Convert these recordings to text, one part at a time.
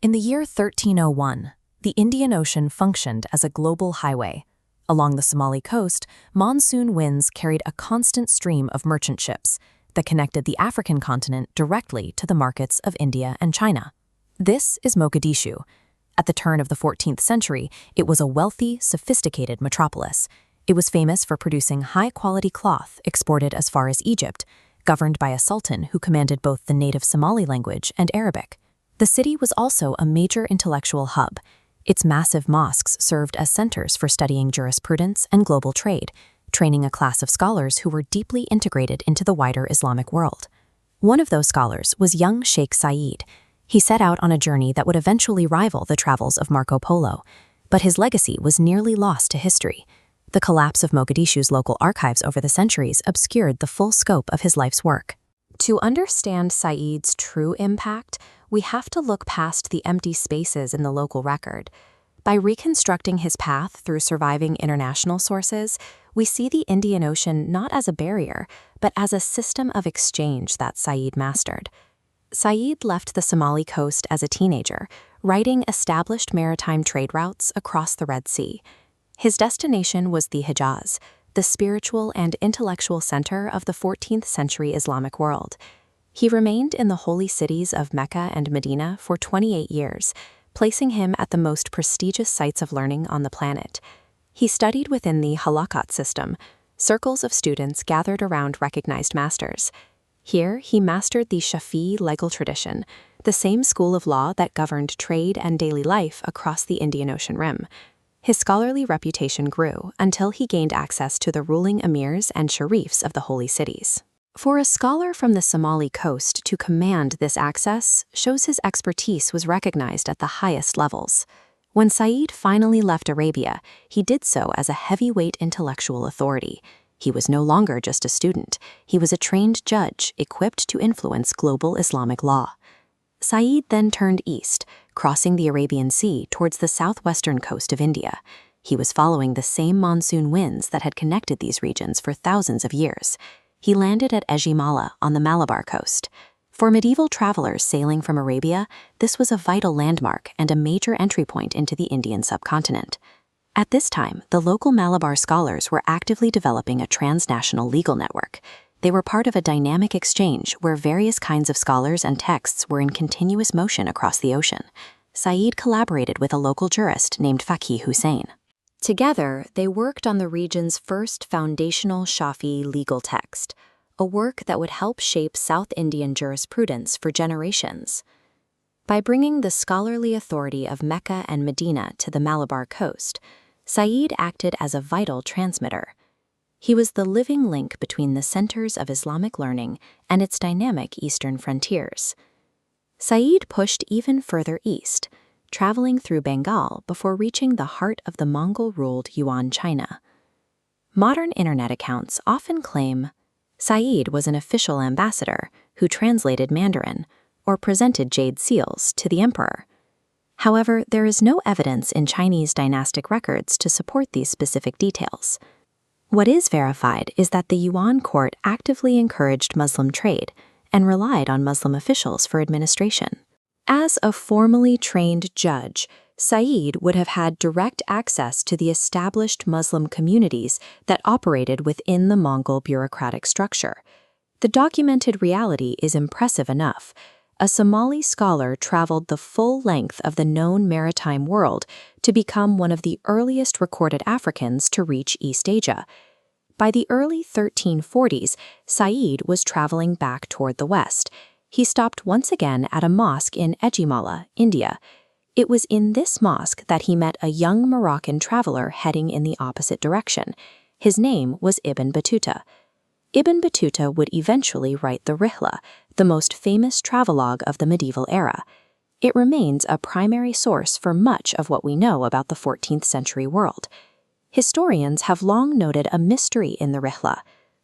In the year 1301, the Indian Ocean functioned as a global highway. Along the Somali coast, monsoon winds carried a constant stream of merchant ships that connected the African continent directly to the markets of India and China. This is Mogadishu. At the turn of the 14th century, it was a wealthy, sophisticated metropolis. It was famous for producing high-quality cloth exported as far as Egypt, governed by a sultan who commanded both the native Somali language and Arabic. The city was also a major intellectual hub. Its massive mosques served as centers for studying jurisprudence and global trade, training a class of scholars who were deeply integrated into the wider Islamic world. One of those scholars was young Sheikh Sa'id. He set out on a journey that would eventually rival the travels of Marco Polo, but his legacy was nearly lost to history. The collapse of Mogadishu's local archives over the centuries obscured the full scope of his life's work. To understand Sa'id's true impact, we have to look past the empty spaces in the local record. By reconstructing his path through surviving international sources, we see the Indian Ocean not as a barrier, but as a system of exchange that Sa'id mastered. Sa'id left the Somali coast as a teenager, writing established maritime trade routes across the Red Sea. His destination was the Hijaz, the spiritual and intellectual center of the 14th century Islamic world. He remained in the holy cities of Mecca and Medina for 28 years, placing him at the most prestigious sites of learning on the planet. He studied within the halakat system, circles of students gathered around recognized masters. Here, he mastered the Shafi'i legal tradition, the same school of law that governed trade and daily life across the Indian Ocean rim. His scholarly reputation grew until he gained access to the ruling emirs and sharifs of the holy cities. For a scholar from the Somali coast to command this access shows his expertise was recognized at the highest levels. When Sa'id finally left Arabia, he did so as a heavyweight intellectual authority. He was no longer just a student. He was a trained judge equipped to influence global Islamic law. Sa'id then turned east, crossing the Arabian Sea towards the southwestern coast of India. He was following the same monsoon winds that had connected these regions for thousands of years. He landed at Ejimala on the Malabar coast. For medieval travelers sailing from Arabia, this was a vital landmark and a major entry point into the Indian subcontinent. At this time, the local Malabar scholars were actively developing a transnational legal network. They were part of a dynamic exchange where various kinds of scholars and texts were in continuous motion across the ocean. Sa'id collaborated with a local jurist named Faqih Hussain. Together, they worked on the region's first foundational Shafi'i legal text, a work that would help shape South Indian jurisprudence for generations. By bringing the scholarly authority of Mecca and Medina to the Malabar coast, Sa'id acted as a vital transmitter. He was the living link between the centers of Islamic learning and its dynamic eastern frontiers. Sa'id pushed even further east, traveling through Bengal before reaching the heart of the Mongol-ruled Yuan China. Modern internet accounts often claim Sa'id was an official ambassador who translated Mandarin or presented jade seals to the emperor. However, there is no evidence in Chinese dynastic records to support these specific details. What is verified is that the Yuan court actively encouraged Muslim trade and relied on Muslim officials for administration. As a formally trained judge, Sa'id would have had direct access to the established Muslim communities that operated within the Mongol bureaucratic structure. The documented reality is impressive enough. A Somali scholar traveled the full length of the known maritime world to become one of the earliest recorded Africans to reach East Asia. By the early 1340s, Sa'id was traveling back toward the west. He stopped once again at a mosque in Ejimala, India. It was in this mosque that he met a young Moroccan traveler heading in the opposite direction. His name was Ibn Battuta. Ibn Battuta would eventually write the Rihla, the most famous travelogue of the medieval era. It remains a primary source for much of what we know about the 14th century world. Historians have long noted a mystery in the Rihla.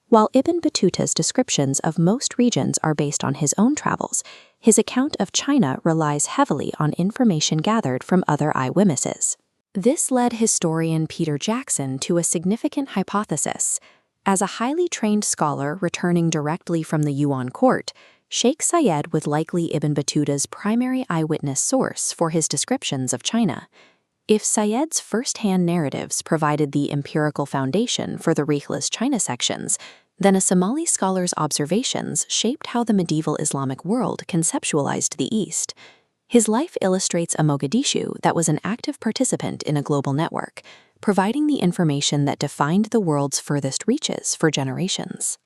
While Ibn Battuta's descriptions of most regions are based on his own travels, his account of China relies heavily on information gathered from other eyewitnesses. This led historian Peter Jackson to a significant hypothesis. As a highly trained scholar returning directly from the Yuan court, Sheikh Sa'id was likely Ibn Battuta's primary eyewitness source for his descriptions of China. If Sa'id's first-hand narratives provided the empirical foundation for the Rihlah's China sections, then a Somali scholar's observations shaped how the medieval Islamic world conceptualized the East. His life illustrates a Mogadishu that was an active participant in a global network, providing the information that defined the world's furthest reaches for generations.